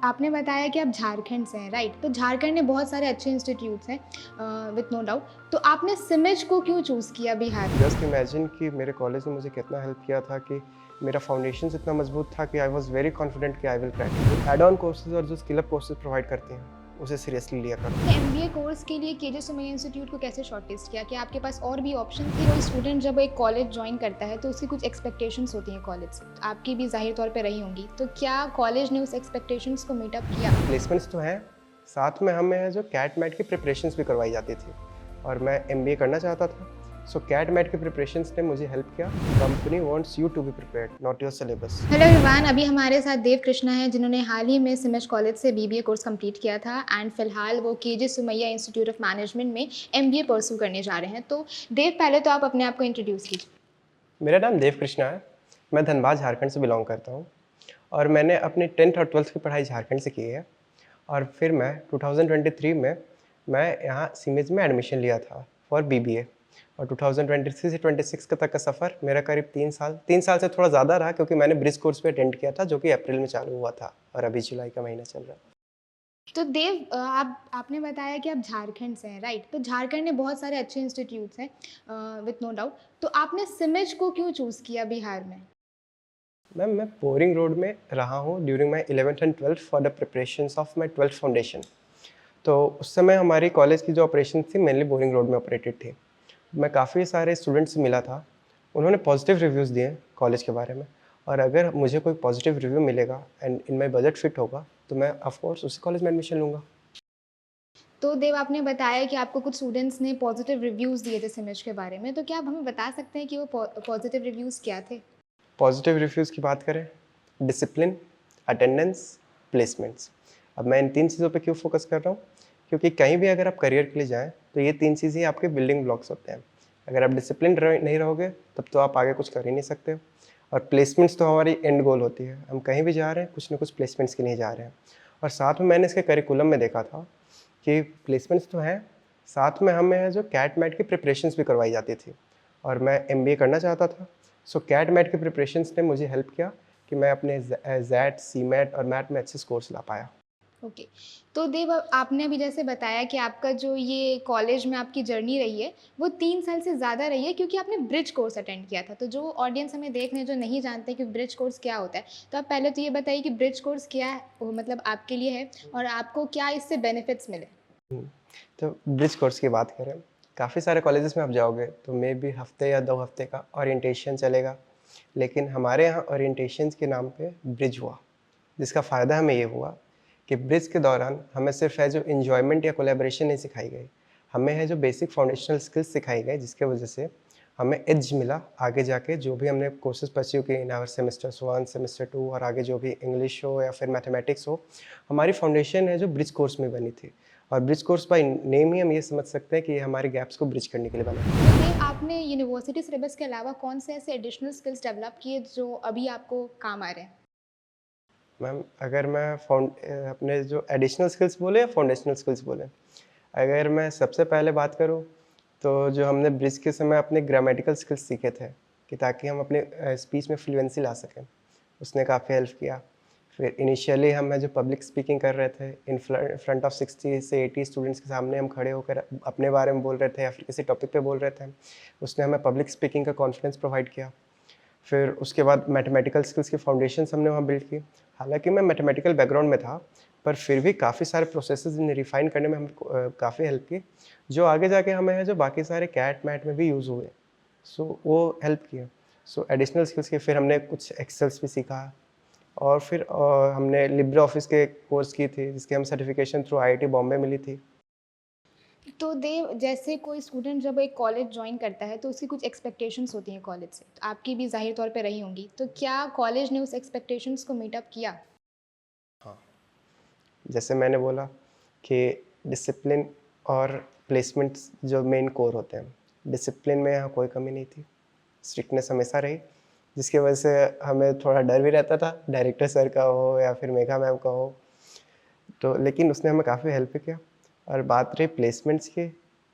आपने बताया कि आप झारखंड से हैं, राइट? तो झारखंड में बहुत सारे अच्छे इंस्टीट्यूट्स हैं विथ नो डाउट। तो आपने सिमिज को क्यों चूज़ किया बिहार में? जस्ट इमेजिन कि मेरे कॉलेज ने मुझे कितना हेल्प किया था कि मेरा फाउंडेशन इतना मजबूत था कि आई वाज वेरी कॉन्फिडेंट कि आई विल क्रैक। जो एड ऑन कोर्सेज और जो स्किल अप कोर्सेज प्रोवाइड करते हैं उसे सीरियसली लिया करो। एमबीए कोर्स के लिए केजे सुमैया इंस्टीट्यूट को कैसे शॉर्टलिस्ट किया? क्या आपके पास और भी ऑप्शन थे? कोई स्टूडेंट जब एक कॉलेज ज्वाइन करता है तो उसकी कुछ एक्सपेक्टेशंस होती हैं कॉलेज से, तो आपकी भी ज़ाहिर तौर पे रही होंगी। तो क्या कॉलेज ने उस एक्सपेक्टेशंस को मीट अप किया? प्लेसमेंट्स तो हैं, साथ में हमें जो कैट मैट की प्रिपरेशंस भी करवाई जाती थी और मैं एमबीए करना चाहता था। सो कैट मैट की प्रिपरेशंस ने मुझे हेल्प किया। Company wants you to be prepared, not your syllabus. Hello everyone, अभी हमारे साथ देव कृष्णा हैं जिन्होंने हाल ही में सिमिज कॉलेज से बीबीए कोर्स कंप्लीट किया था एंड फिलहाल वो KJ Somaiya institute of management में एमबीए परस्यू करने जा रहे हैं। तो देव, पहले तो आप अपने आप को इंट्रोड्यूस कीजिए। मेरा नाम देव कृष्णा है। मैं धनबाद झारखंड से बिलोंग करता हूँ और मैंने अपनी 10th और 12th की पढ़ाई झारखंड से की है। और फिर मैं 2023 में मैं यहाँ सीमेज में एडमिशन लिया था फॉर बीबीए। और 2023 से 26 का तक का सफ़र मेरा करीब 3 साल से थोड़ा ज़्यादा रहा, क्योंकि मैंने ब्रिज कोर्स पे अटेंड किया था जो कि अप्रैल में चालू हुआ था और अभी जुलाई का महीना चल रहा है। तो देव, आपने बताया कि आप झारखंड से हैं, राइट? तो झारखंड में बहुत सारे अच्छे इंस्टीट्यूट्स हैं विथ नो डाउट। तो आपने सिमिज को क्यों चूज़ किया बिहार में? मैम, मैं बोरिंग रोड में रहा हूँ during my 11th and 12th for the preparation of my 12th foundation. तो उस समय हमारी कॉलेज की जो ऑपरेशन थी मेनली बोरिंग रोड में ऑपरेटेड थी। मैं काफ़ी सारे स्टूडेंट्स से मिला था, उन्होंने पॉजिटिव रिव्यूज़ दिए कॉलेज के बारे में। और अगर मुझे कोई पॉजिटिव रिव्यू मिलेगा and in my budget fit होगा तो मैं ऑफ कोर्स उसी कॉलेज में एडमिशन लूँगा। तो देव, आपने बताया कि आपको कुछ स्टूडेंट्स ने पॉजिटिव रिव्यूज़ दिए थे सिमिज के बारे में, तो क्या आप हमें बता सकते हैं कि वो पॉजिटिव रिव्यूज़ क्या थे? पॉजिटिव रिव्यूज़ की बात करें, डिसिप्लिन, अटेंडेंस, प्लेसमेंट्स। अब मैं इन 3 चीज़ों पे क्यों फोकस कर रहा हूँ? क्योंकि कहीं भी अगर आप करियर के लिए जाएँ तो ये 3 चीज़ ही आपके बिल्डिंग ब्लॉक्स होते हैं। अगर आप डिसिप्लिन नहीं रहोगे तब तो आप आगे कुछ कर ही नहीं सकते हो। और प्लेसमेंट्स तो हमारी एंड गोल होती है, हम कहीं भी जा रहे हैं कुछ ना कुछ प्लेसमेंट्स के लिए जा रहे हैं। और साथ में मैंने इसके करिकुलम में देखा था कि प्लेसमेंट्स तो हैं, साथ में हमें जो कैट मैट की प्रिपरेशंस भी करवाई जाती थी और मैं एमबीए करना चाहता था। सो कैट मैट के प्रिपरेशंस ने मुझे हेल्प किया कि मैं अपने जैट, सीमैट और मैट में अच्छे स्कोर्स ला पाया। ओके। तो देव, आपने अभी जैसे बताया कि आपका जो ये कॉलेज में आपकी जर्नी रही है, वो 3 साल से ज़्यादा रही है क्योंकि आपने ब्रिज कोर्स अटेंड किया था। तो जो ऑडियंस हमें देख रहे हैं, जो नहीं जानते कि ब्रिज कोर्स क्या होता है, तो आप पहले तो ये बताइए कि ब्रिज कोर्स क्या है? वो मतलब आपके लिए है और आपको क्या इससे बेनिफिट्स मिले? हुँ, तो ब्रिज कोर्स की बात करें, काफ़ी सारे कॉलेजेस में आप जाओगे तो मे बी हफ़्ते या 2 हफ़्ते का ओरिएंटेशन चलेगा, लेकिन हमारे यहाँ ओरिएंटेशंस के नाम पे ब्रिज हुआ, जिसका फ़ायदा हमें ये हुआ कि ब्रिज के दौरान हमें सिर्फ़ है जो एन्जॉयमेंट या कोलैबोरेशन नहीं सिखाई गई, हमें है जो बेसिक फाउंडेशनल स्किल्स सिखाई गई, जिसकी वजह से हमें एज मिला आगे जाके जो भी हमने कोर्सेज़ परस्यू किए इन आवर सेमेस्टर्स 1, सेमेस्टर 2 और आगे जो भी इंग्लिश हो या फिर मैथमेटिक्स हो, हमारी फाउंडेशन है जो ब्रिज कोर्स में बनी थी। और ब्रिज कोर्स बाय नेम ही हम ये समझ सकते हैं कि ये हमारे गैप्स को ब्रिज करने के लिए बना है। तो देव, आपने यूनिवर्सिटी सिलेबस के अलावा कौन से ऐसे एडिशनल स्किल्स डेवलप किए जो अभी आपको काम आ रहे हैं? मैम, अगर मैं अपने जो एडिशनल स्किल्स बोले या फाउंडेशनल स्किल्स बोले, अगर मैं सबसे पहले बात करूँ तो जो हमने ब्रिज के समय अपने ग्रामेटिकल स्किल्स सीखे थे कि ताकि हम अपने स्पीच में फ्लुएंसी ला सकें, उसने काफ़ी हेल्प किया। फिर इनिशियली हम जो पब्लिक स्पीकिंग कर रहे थे इन फ्रंट ऑफ 60 से 80 स्टूडेंट्स के सामने हम खड़े होकर अपने बारे में बोल रहे थे या फिर किसी टॉपिक पे बोल रहे थे, उसने हमें पब्लिक स्पीकिंग का कॉन्फिडेंस प्रोवाइड किया। फिर उसके बाद मैथमेटिकल स्किल्स की फाउंडेशंस हमने वहाँ बिल्ड की। हालांकि मैं मैथमेटिकल बैकग्राउंड में था, पर फिर भी काफ़ी सारे प्रोसेसेस ने रिफाइन करने में हमको काफ़ी हेल्प की, जो आगे जाके हमें है जो बाकी सारे कैट मैट में भी यूज़ हुए। सो वो हेल्प किया। सो एडिशनल स्किल्स के फिर हमने कुछ एक्सेल्स भी सीखा और फिर हमने लिब्रे ऑफिस के कोर्स की थी, जिसकी हम सर्टिफिकेशन थ्रू आईआईटी बॉम्बे मिली थी। तो देव, जैसे कोई स्टूडेंट जब एक कॉलेज ज्वाइन करता है तो उसकी कुछ एक्सपेक्टेशंस होती हैं कॉलेज से, तो आपकी भी ज़ाहिर तौर पे रही होंगी। तो क्या कॉलेज ने उस एक्सपेक्टेशंस को मीट अप किया? हाँ, जैसे मैंने बोला कि डिसिप्लिन और प्लेसमेंट्स जो मेन कोर होते हैं, डिसिप्लिन में यहाँ कोई कमी नहीं थी, स्ट्रिक्टनेस हमेशा रही, जिसकी वजह से हमें थोड़ा डर भी रहता था, डायरेक्टर सर का हो या फिर मेघा मैम का हो। तो लेकिन उसने हमें काफ़ी हेल्प किया। और बात रही प्लेसमेंट्स की,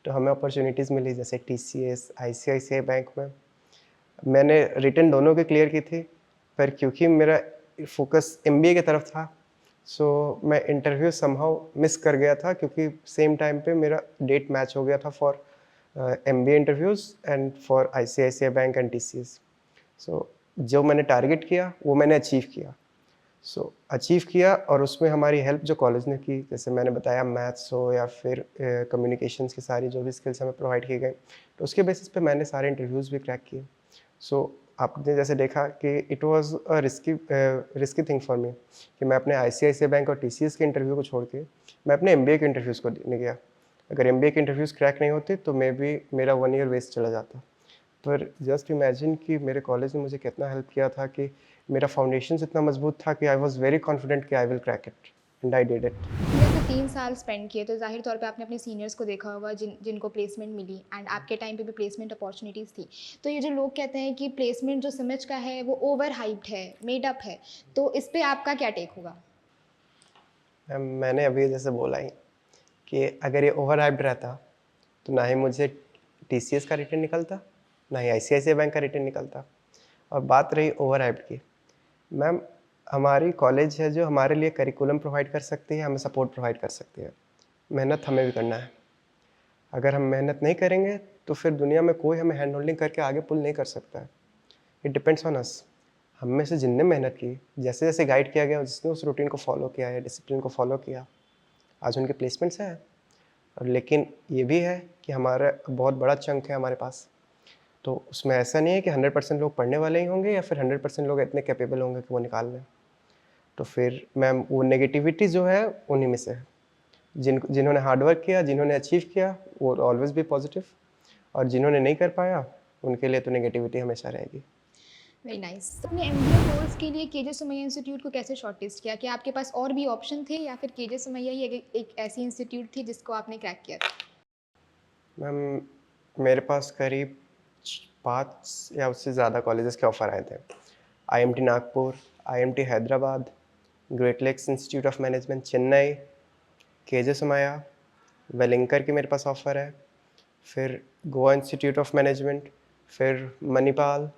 तो हमें अपॉर्चुनिटीज़ मिली जैसे टीसीएस, आईसीआईसीआई बैंक में। मैंने रिटन दोनों की क्लियर की थी, पर क्योंकि मेरा फ़ोकस एमबीए की तरफ था, सो मैं इंटरव्यू समहाउ मिस कर गया था क्योंकि सेम टाइम पे मेरा डेट मैच हो गया था for MBA interviews and for ICICI Bank and TCS. So जो मैंने टारगेट किया वो मैंने अचीव किया। अचीव किया और उसमें हमारी हेल्प जो कॉलेज ने की, जैसे मैंने बताया मैथ्स हो या फिर कम्युनिकेशंस की सारी जो भी स्किल्स हमें प्रोवाइड की गई, तो उसके बेसिस पे मैंने सारे इंटरव्यूज़ भी क्रैक किए। सो आपने जैसे देखा कि it was a risky thing for me कि मैं अपने आईसीआईसीआई बैंक और टीसीएस के इंटरव्यू को छोड़ के मैं अपने एमबीए के इंटरव्यूज़ को देने गया। अगर एमबीए के इंटरव्यूज़ क्रैक नहीं होते तो मे बी मेरा 1 ईयर वेस्ट चला जाता। पर जस्ट इमेजिन कि मेरे कॉलेज ने मुझे कितना हेल्प किया था कि मेरा फाउंडेशंस इतना मजबूत था कि आई वाज़ वेरी कॉन्फिडेंट कि I will crack it and I did it. जैसे 3 साल स्पेंड किए तो ज़ाहिर तौर पे आपने अपने सीनियर्स को देखा होगा जिनको प्लेसमेंट मिली एंड आपके टाइम पे भी प्लेसमेंट अपॉर्च्युनिटीज़ थी। तो ये जो लोग कहते हैं कि प्लेसमेंट जो समझ का है वो ओवर हाइप्ड है, मेड अप है, तो इस पे आपका क्या टेक होगा? मैम मैंने अभी जैसे बोला ही कि अगर ये ओवर हाइप्ड रहता तो ना ही मुझे टीसीएस का रिटर्न निकलता, ना ही आईसीआईसीआई बैंक का रिटर्न निकलता। और बात रही ओवर हाइप्ड की, मैम हमारी कॉलेज है जो हमारे लिए करिकुलम प्रोवाइड कर सकती है, हमें सपोर्ट प्रोवाइड कर सकती है। मेहनत हमें भी करना है। अगर हम मेहनत नहीं करेंगे तो फिर दुनिया में कोई हमें हैंड होल्डिंग करके आगे पुल नहीं कर सकता है। It depends on us. हम में से जिनने मेहनत की, जैसे-जैसे गाइड किया गया, जिसने उस रूटीन को फ़ॉलो किया है, डिसिप्लिन को फ़ॉलो किया, आज उनके प्लेसमेंट्स हैं। और लेकिन ये भी है कि हमारा बहुत बड़ा चंक है हमारे पास। तो उसमें ऐसा नहीं है कि 100% लोग पढ़ने वाले ही होंगे या फिर 100% लोग इतने कैपेबल होंगे कि वो निकाल लें। तो फिर मैम वो नेगेटिविटी जो है उन्हीं में से है। जिन्होंने हार्ड वर्क किया, जिन्होंने अचीव किया, वो ऑलवेज़ बी पॉजिटिव, और जिन्होंने नहीं कर पाया, उनके लिए तो नेगेटिविटी हमेशा रहेगी। Very nice. तो आपने एमबीए कोर्स के लिए केजे सोमैया इंस्टीट्यूट को कैसे शॉर्टलिस्ट किया? क्या आपके पास और भी ऑप्शन थे या फिर केजे सोमैया ही एक ऐसी इंस्टीट्यूट थी जिसको आपने क्रैक किया था? मैम मेरे पास करीब 5 या उससे ज़्यादा कॉलेजेस के ऑफ़र आए थे। IMT Nagpur, IMT Hyderabad, Great Lakes Institute of Management Chennai, KJ Somaiya, Welingkar की मेरे पास ऑफ़र है, फिर गोवा इंस्टीट्यूट ऑफ मैनेजमेंट, फिर मणिपाल,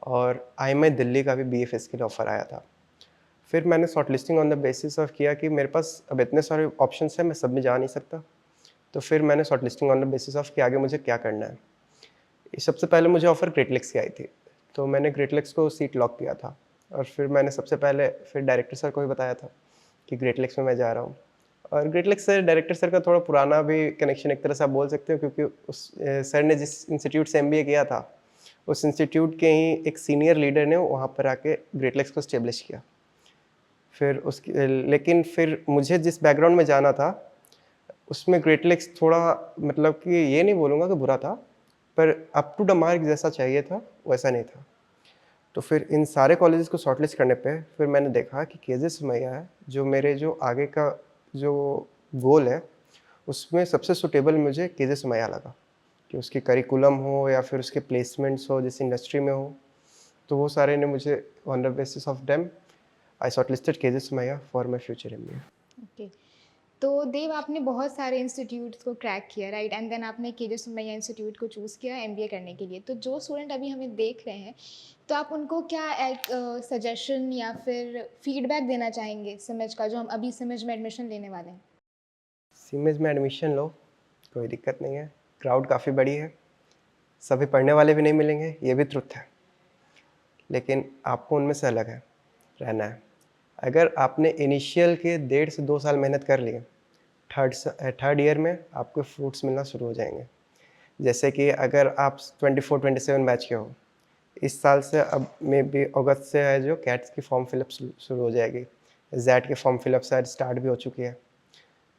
और आईएमआई दिल्ली का भी बीएफएस के लिए ऑफ़र आया था। फिर मैंने shortlisting on the basis of किया कि मेरे पास अब इतने सारे ऑप्शंस हैं, मैं सब में जा नहीं सकता। तो फिर मैंने shortlisting on the basis of कि आगे मुझे क्या करना है। सबसे पहले मुझे ऑफ़र ग्रेट लेक्स की आई थी, तो मैंने ग्रेट लेक्स को सीट लॉक किया था। और फिर मैंने सबसे पहले फिर डायरेक्टर सर को भी बताया था कि ग्रेट लेक्स में मैं जा रहा हूँ। और ग्रेट लेक्स से डायरेक्टर सर का थोड़ा पुराना भी कनेक्शन एक तरह से आप बोल सकते हो, क्योंकि उस सर ने जिस इंस्टीट्यूट से एमबीए किया था, उस इंस्टीट्यूट के ही एक सीनियर लीडर ने वहाँ पर आके ग्रेट लेक्स को एस्टेब्लिश किया। फिर उसकी लेकिन फिर मुझे जिस बैकग्राउंड में जाना था, उसमें ग्रेट लेक्स थोड़ा, मतलब कि ये नहीं बोलूँगा कि बुरा था, पर अप टू द मार्क जैसा चाहिए था, वैसा नहीं था। तो फिर इन सारे कॉलेजेस को शॉर्टलिस्ट करने पे फिर मैंने देखा कि केजे सोमैया है, जो मेरे जो आगे का जो गोल है, उसमें सबसे सूटेबल मुझे केजे सोमैया लगा कि उसकी करिकुलम हो या फिर उसके प्लेसमेंट्स हो, जिस इंडस्ट्री में हो, तो वो सारे ने मुझे on the basis of them I shortlisted KJ Somaiya for my future MBA. Okay. तो देव आपने बहुत सारे इंस्टीट्यूट्स को क्रैक किया राइट एंड देन आपने केजे सोमैया इंस्टीट्यूट को चूज़ किया एमबीए करने के लिए। तो जो स्टूडेंट अभी हमें देख रहे हैं, तो आप उनको क्या एक सजेशन या फिर फीडबैक देना चाहेंगे समझ का, जो हम अभी समझ में एडमिशन लेने वाले हैं? सीमेज में एडमिशन लो, कोई दिक्कत नहीं है, क्राउड काफ़ी बड़ी है, सभी पढ़ने वाले भी नहीं मिलेंगे, ये भी ट्रुथ है, लेकिन आपको उनमें से अलग है रहना है। अगर आपने इनिशियल के 1.5 से 2 साल मेहनत कर ली, थर्ड ईयर में आपको फ्रूट्स मिलना शुरू हो जाएँगे। जैसे कि अगर आप 24-27 बैच के हो, इस साल से अब मे बी अगस्त से है जो कैट्स की फॉर्म फिलअप शुरू हो जाएगी, ज़ेड की फॉर्म फिलअप शायद स्टार्ट भी हो चुकी है।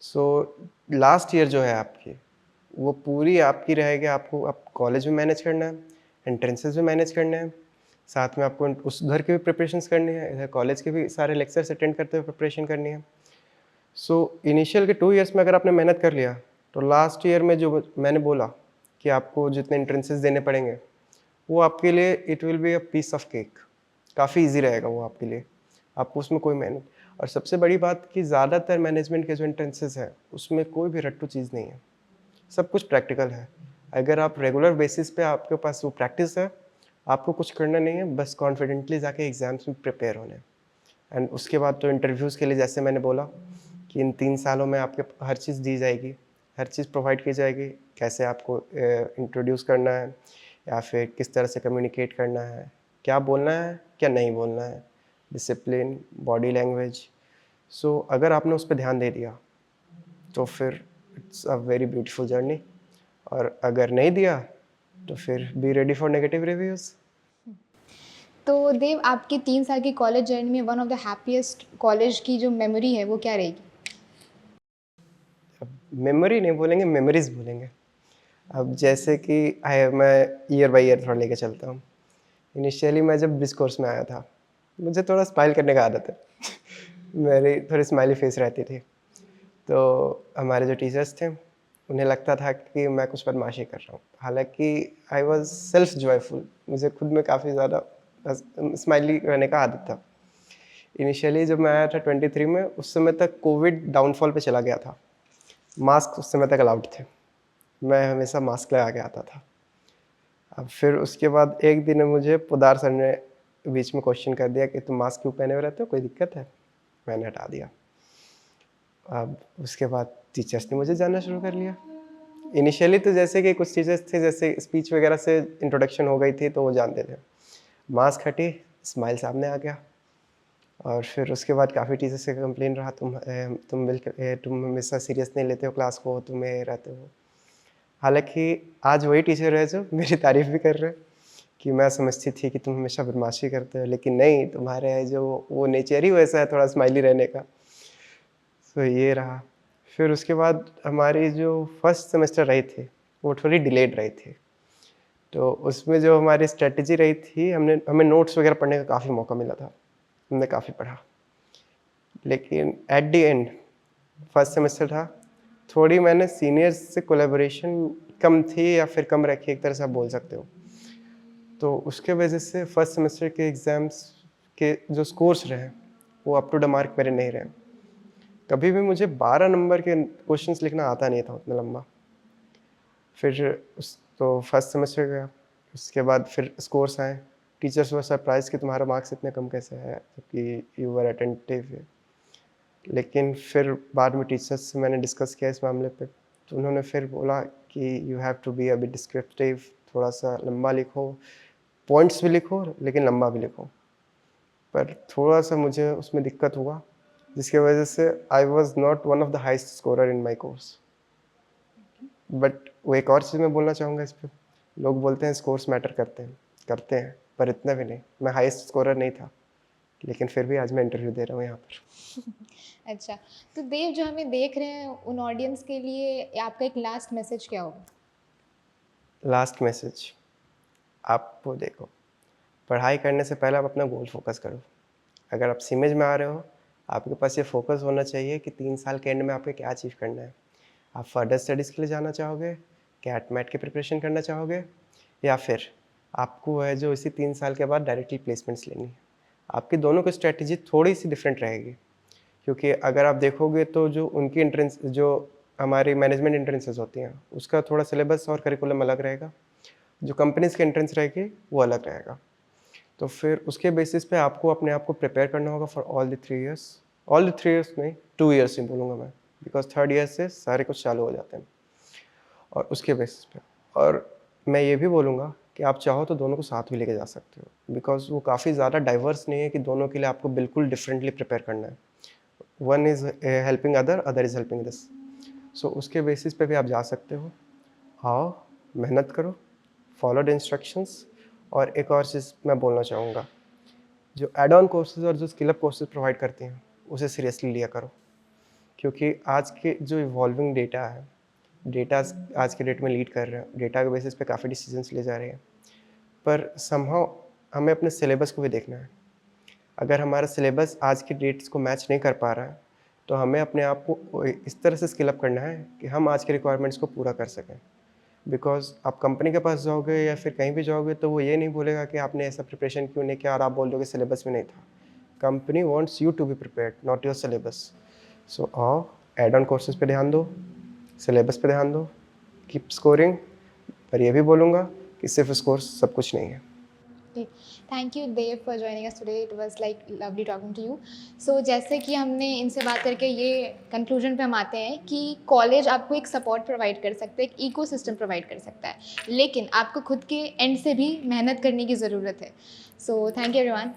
सो लास्ट ईयर जो है आपकी, वो पूरी आपकी रहेगी। आपको आप कॉलेज में मैनेज करना है, एंट्रेंसेस भी मैनेज करने हैं, साथ में आपको उस उधर की भी प्रिपरेशंस करनी है, इधर कॉलेज के भी सारे लेक्चर्स अटेंड करते हुए प्रिपरेशन करनी है। सो इनिशियल के 2 इयर्स में अगर आपने मेहनत कर लिया, तो लास्ट ईयर में जो मैंने बोला कि आपको जितने एंट्रेंसेस देने पड़ेंगे, वो आपके लिए it will be a piece of cake. काफ़ी ईज़ी रहेगा वो आपके लिए, आपको उसमें कोई मेहनत। और सबसे बड़ी बात कि ज़्यादातर मैनेजमेंट के जो एंट्रेंसेस हैं, उसमें कोई भी रट्टू चीज़ नहीं है, सब कुछ प्रैक्टिकल है। अगर आप रेगुलर बेसिस पे आपके पास वो प्रैक्टिस है, आपको कुछ करना नहीं है, बस कॉन्फिडेंटली जाके एग्ज़ाम्स में प्रिपेयर होना है। एंड उसके बाद तो इंटरव्यूज़ के लिए जैसे मैंने बोला कि इन 3 सालों में आपके हर चीज़ दी जाएगी, हर चीज़ प्रोवाइड की जाएगी, कैसे आपको इंट्रोड्यूस करना है या फिर किस तरह से कम्युनिकेट करना है, क्या बोलना है, क्या नहीं बोलना है, डिसिप्लिन, बॉडी लैंग्वेज। सो अगर आपने उस पे ध्यान दे दिया, तो फिर it's a very beautiful journey और अगर नहीं दिया, तो फिर be ready for negative reviews. तो देव, आपकी 3 साल की कॉलेज जर्नी में one of the happiest college की जो मेमोरी है, वो क्या रहेगी? अब मेमोरी नहीं बोलेंगे, मेमोरीज़ बोलेंगे। अब जैसे कि मैं ईयर बाय ईयर थोड़ा लेके चलता हूँ। इनिशियली मैं जब ब्रिज कोर्स में आया था, मुझे थोड़ा स्माइल करने का आदत है। मेरी थोड़ी स्माइली फेस रहती थी। तो हमारे जो टीचर्स थे, उन्हें लगता था कि मैं कुछ बदमाशी कर रहा हूँ। हालाँकि आई वाज़ सेल्फ जॉयफुल, मुझे खुद में काफ़ी ज़्यादा स्माइली रहने का आदत था। इनिशियली जब मैं आया था 23 में, उस समय तक कोविड डाउनफॉल पे चला गया था। मास्क उस समय तक अलाउड थे। मैं हमेशा मास्क लगा के आता था। अब फिर उसके बाद एक दिन मुझे पोद्दार सर ने बीच में क्वेश्चन कर दिया कि तुम मास्क क्यों पहने हुए रहते हो, कोई दिक्कत है? मैंने हटा दिया। अब उसके बाद टीचर्स ने मुझे जानना शुरू कर लिया। इनिशियली तो जैसे कि कुछ टीचर्स थे, जैसे स्पीच वगैरह से इंट्रोडक्शन हो गई थी तो वो जानते थे। मास्क हटी, स्माइल सामने आ गया और फिर उसके बाद काफ़ी टीचर्स का कंप्लेन रहा, तुम हमेशा सीरियस नहीं लेते हो क्लास को, तुम ये रहते हो। हालाँकि आज वही टीचर है जो मेरी तारीफ़ भी कर रहे हैं कि मैं समझती थी कि तुम हमेशा बदमाशी करते हो, लेकिन नहीं, तुम्हारे जो वो नेचर ही वैसा है थोड़ा स्माइली रहने का। तो ये रहा। फिर उसके बाद हमारी जो फर्स्ट सेमेस्टर रही थी, वो थोड़ी डिलेड रही थी। तो उसमें जो हमारी स्ट्रैटेजी रही थी, हमें नोट्स वगैरह पढ़ने का काफ़ी मौका मिला था। हमने काफ़ी पढ़ा। लेकिन at the end first semester था, थोड़ी मैंने सीनियर्स से कोलैबोरेशन कम थी या फिर कम रखी, एक तरह से आप बोल सकते हो। तो उसके वजह से फर्स्ट सेमेस्टर के एग्ज़ाम्स के जो स्कोर्स रहे, वो अप टू द मार्क मेरे नहीं रहे। कभी भी मुझे 12 नंबर के क्वेश्चंस लिखना आता नहीं था उतना लंबा। फिर उस तो फर्स्ट सेमेस्टर गया, उसके बाद फिर स्कोर्स आए। टीचर्स वर सरप्राइज़ कि तुम्हारा मार्क्स इतने कम कैसे है, जबकि यू वर अटेंटिव। लेकिन फिर बाद में टीचर्स से मैंने डिस्कस किया इस मामले पे, तो उन्होंने फिर बोला कि you have to be a bit descriptive, थोड़ा-सा लंबा लिखो, पॉइंट्स भी लिखो लेकिन लंबा भी लिखो। पर थोड़ा-सा मुझे उसमें दिक्कत हुआ, जिसकी वजह से I was not one of the highest scorer in my course. But वो एक और चीज़ मैं बोलना चाहूँगा इस पे, लोग बोलते हैं स्कोर्स मैटर करते हैं, पर इतना भी नहीं। मैं हाईएस्ट स्कोरर नहीं था, लेकिन फिर भी आज मैं इंटरव्यू दे रहा हूँ यहाँ पर। अच्छा, तो देव, जो हमें देख रहे हैं, उन ऑडियंस के लिए आपका एक लास्ट मैसेज क्या होगा? लास्ट मैसेज, आप वो देखो, पढ़ाई करने से पहले आप अपना गोल फ़ोकस करो। अगर आप सीमेज में आ रहे हो, आपके पास ये फ़ोकस होना चाहिए कि 3 साल के एंड में आपको क्या अचीव करना है। आप फर्दर स्टडीज़ के लिए जाना चाहोगे, कैट-मैट की प्रिपरेशन करना चाहोगे या फिर आपको है जो इसी 3 साल के बाद डायरेक्टली प्लेसमेंट्स लेनी है। आपकी दोनों की स्ट्रैटेजी थोड़ी-सी डिफरेंट रहेगी, क्योंकि अगर आप देखोगे तो जो उनकी एंट्रेंस जो हमारी मैनेजमेंट एंट्रेंसेस होती हैं, उसका थोड़ा सिलेबस और करिकुलम अलग रहेगा। जो कंपनीज़ की एंट्रेंस रहेगी, वो अलग रहेगा। तो फिर उसके बेसिस पे आपको अपने आप को प्रिपेयर करना होगा फॉर ऑल द 3 इयर्स नहीं, 2 इयर्स ही बोलूँगा मैं, बिकॉज़ थर्ड ईयर से सारे कुछ चालू हो जाते हैं और उसके बेसिस पे। और मैं ये भी बोलूँगा कि आप चाहो तो दोनों को साथ भी लेके जा सकते हो, बिकॉज़ वो काफ़ी ज़्यादा डाइवर्स नहीं है कि दोनों के लिए आपको बिल्कुल डिफरेंटली प्रिपेयर करना है। One is helping other is helping this. So उसके बेसिस पे भी आप जा सकते हो। आओ, मेहनत करो, फॉलो द इंस्ट्रक्शंस। और एक और चीज़ मैं बोलना चाहूँगा, जो ऐड ऑन कोर्सेज़ और जो स्किल अप कोर्सेज़ प्रोवाइड करती हैं, उसे सीरियसली लिया करो। क्योंकि आज के जो इवॉल्विंग डेटा है, डेटाज़ आज के डेट में लीड कर रहे हैं। डेटा के बेसिस पे काफ़ी डिसीजंस लिए जा रहे हैं। पर समहाउ हमें अपने सिलेबस को भी देखना है। अगर हमारा सिलेबस आज की डेट्स को मैच नहीं कर पा रहा है, तो हमें अपने आप को इस तरह से स्किल अप करना है कि हम आज के रिक्वायरमेंट्स को पूरा कर सकें। बिकॉज़ आप कंपनी के पास जाओगे या फिर कहीं भी जाओगे तो वो ये नहीं बोलेगा कि आपने ऐसा प्रिपरेशन क्यों नहीं किया और आप बोल दोगे सिलेबस में नहीं था। Company wants you to be prepared, not your syllabus. So आओ, ऐड ऑन कोर्सेज़ पे ध्यान दो, सिलेबस पे ध्यान दो, कीप स्कोरिंग। पर ये भी बोलूँगा कि सिर्फ़ स्कोर सब कुछ नहीं है। Thank you Dev for joining us today, it was like lovely talking to you. So जैसे कि हमने इनसे बात करके ये कंक्लूजन पे हम आते हैं कि कॉलेज आपको एक सपोर्ट प्रोवाइड कर सकता है, एक इकोसिस्टम प्रोवाइड कर सकता है, लेकिन आपको खुद के एंड से भी मेहनत करने की ज़रूरत है। So thank you everyone.